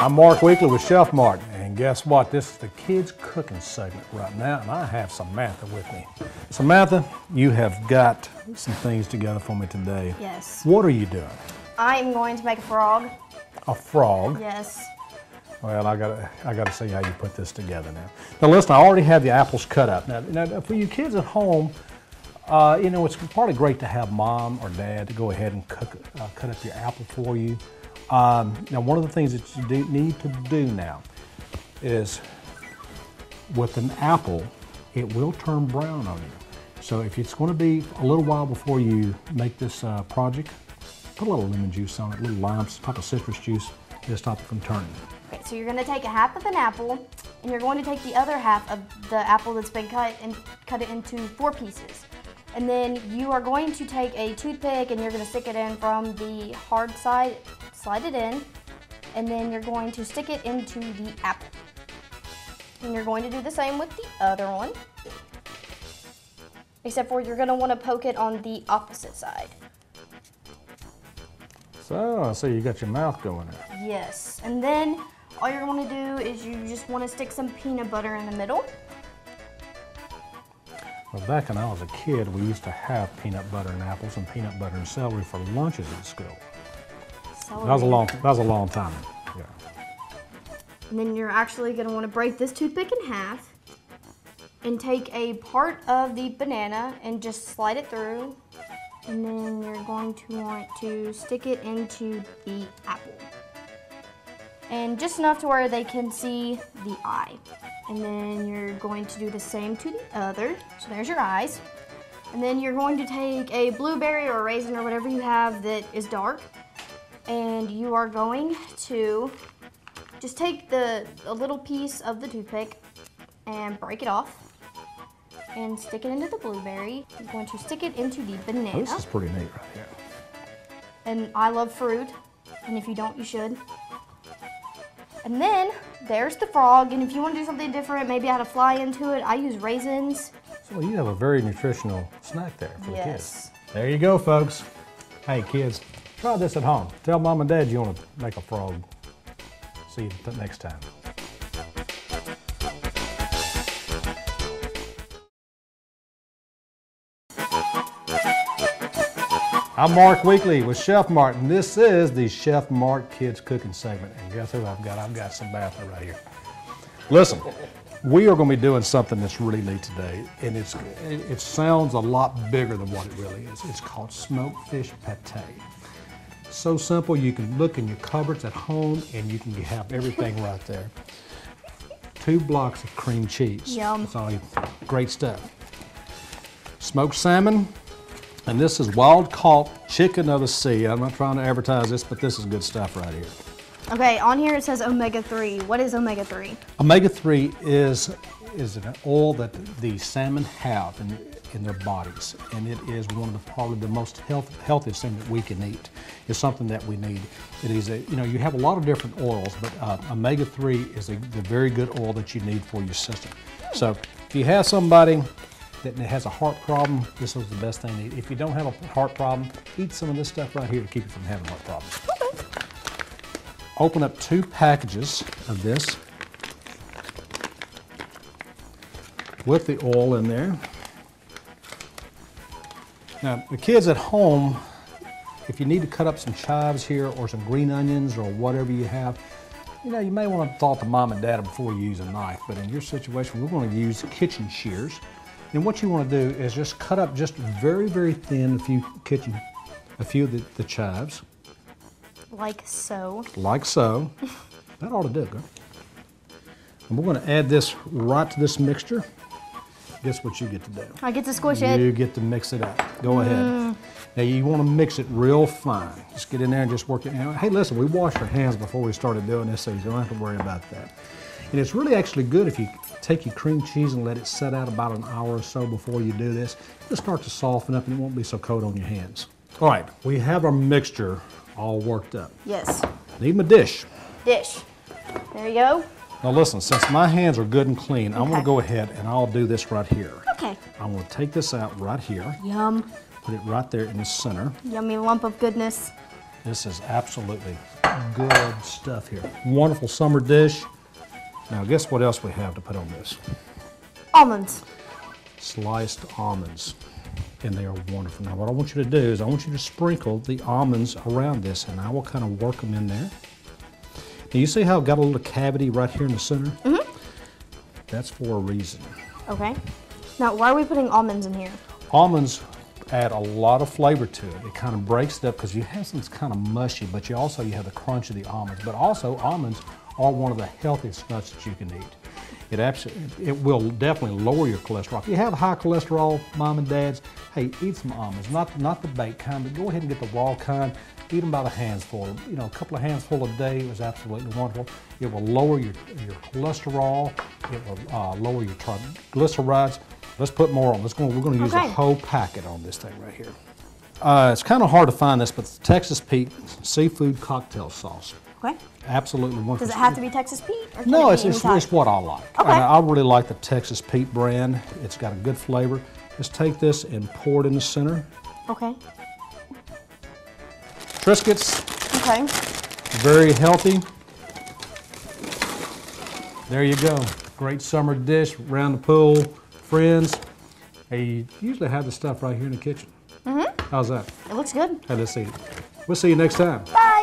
I'm Mark Weekly with Chef Mart, and guess what? This is the kids cooking segment right now, and I have Samantha with me. Samantha, you have got some things together for me today. Yes. What are you doing? I'm going to make a frog. A frog? Yes. Well, I gotta see how you put this together now. Now listen, I already have the apples cut up. Now for you kids at home, you know, it's probably great to have mom or dad to go ahead and cut up your apple for you. Now, one of the things that you need to do now is with an apple, it will turn brown on you. So if it's going to be a little while before you make this project, put a little lemon juice on it, a little lime, type of citrus juice, to stop it from turning. Okay, so you're going to take a half of an apple, and you're going to take the other half of the apple that's been cut and cut it into 4 pieces. And then you are going to take a toothpick and you're going to stick it in from the hard side, slide it in, and then you're going to stick it into the apple. And you're going to do the same with the other one, except for you're going to want to poke it on the opposite side. So, I see you got your mouth going there. Yes, and then all you're going to do is you just want to stick some peanut butter in the middle. Well, back when I was a kid, we used to have peanut butter and apples and peanut butter and celery for lunches at school. Celery. That was a long time ago. Yeah. And then you're actually going to want to break this toothpick in half and take a part of the banana and just slide it through. And then you're going to want to stick it into the apple. And just enough to where they can see the eye. And then you're going to do the same to the other. So there's your eyes. And then you're going to take a blueberry or a raisin or whatever you have that is dark. And you are going to just take a little piece of the toothpick and break it off and stick it into the blueberry. You're going to stick it into the banana. Oh, this is pretty neat right here. And I love fruit, and if you don't, you should. And then there's the frog, and if you want to do something different, maybe add a fly into it, I use raisins. So you have a very nutritional snack there for the kids. Yes. There you go, folks. Hey, kids, try this at home. Tell mom and dad you want to make a frog. See you next time. I'm Mark Weekly with Chef Mart, and this is the Chef Mart Kids Cooking segment. And guess who I've got? I've got Samantha right here. Listen, we are going to be doing something that's really neat today, and it sounds a lot bigger than what it really is. It's called smoked fish pate. So simple, you can look in your cupboards at home, and you can have everything right there. 2 blocks of cream cheese. Yum. It's all great stuff. Smoked salmon. And this is wild caught chicken of the sea. I'm not trying to advertise this, but this is good stuff right here. Okay, on here it says omega-3. What is omega-3? Omega-3 is an oil that the salmon have in their bodies, and it is one of probably the most healthiest thing that we can eat. It's something that we need. It is you have a lot of different oils, but omega-3 is the very good oil that you need for your system. So if you have somebody that has a heart problem, this is the best thing to eat. If you don't have a heart problem, eat some of this stuff right here to keep you from having heart problems. Okay. Open up 2 packages of this with the oil in there. Now, the kids at home, if you need to cut up some chives here or some green onions or whatever you have, you know, you may want to talk to mom and dad before you use a knife, but in your situation, we're going to use kitchen shears. And what you want to do is just cut up just very, very thin a few of the chives. Like so. Like so. That ought to do, girl. And we're going to add this right to this mixture. Guess what you get to do? I get to squish it. You get to mix it up. Go ahead. Now you want to mix it real fine. Just get in there and just work it out. Hey, listen, we washed our hands before we started doing this, so you don't have to worry about that. And it's really actually good if you take your cream cheese and let it set out about an hour or so before you do this. It'll start to soften up and it won't be so cold on your hands. All right, we have our mixture all worked up. Yes. Need my dish. Dish. There you go. Now listen, since my hands are good and clean, I'm going to go ahead and I'll do this right here. Okay. I'm going to take this out right here. Yum. Put it right there in the center. Yummy lump of goodness. This is absolutely good stuff here. Wonderful summer dish. Now guess what else we have to put on this? Almonds. Sliced almonds. And they are wonderful. Now what I want you to do is I want you to sprinkle the almonds around this, and I will kind of work them in there. Now you see how I've got a little cavity right here in the center? Mm-hmm. That's for a reason. Okay. Now why are we putting almonds in here? Almonds add a lot of flavor to it. It kind of breaks it up because you have some kind of mushy, but you have the crunch of the almonds. But also almonds are one of the healthiest nuts that you can eat. It will definitely lower your cholesterol. If you have high cholesterol, mom and dads, hey, eat some almonds. Not the baked kind, but go ahead and get the raw kind. Eat them by the handful. You know, a couple of handfuls a day is absolutely wonderful. It will lower your cholesterol. It will lower your triglycerides. Let's put more on. We're going to use a whole packet on this thing right here. It's kind of hard to find this, but it's Texas Pete seafood cocktail sauce. Okay. Absolutely wonderful. Does it have to be Texas Pete? Or no, it's what I like. Okay. And I really like the Texas Pete brand. It's got a good flavor. Just take this and pour it in the center. Okay. Triscuits. Okay. Very healthy. There you go. Great summer dish, around the pool, friends. Hey, you usually have the stuff right here in the kitchen. Mm-hmm. How's that? It looks good. Hey, let's eat it. We'll see you next time. Bye.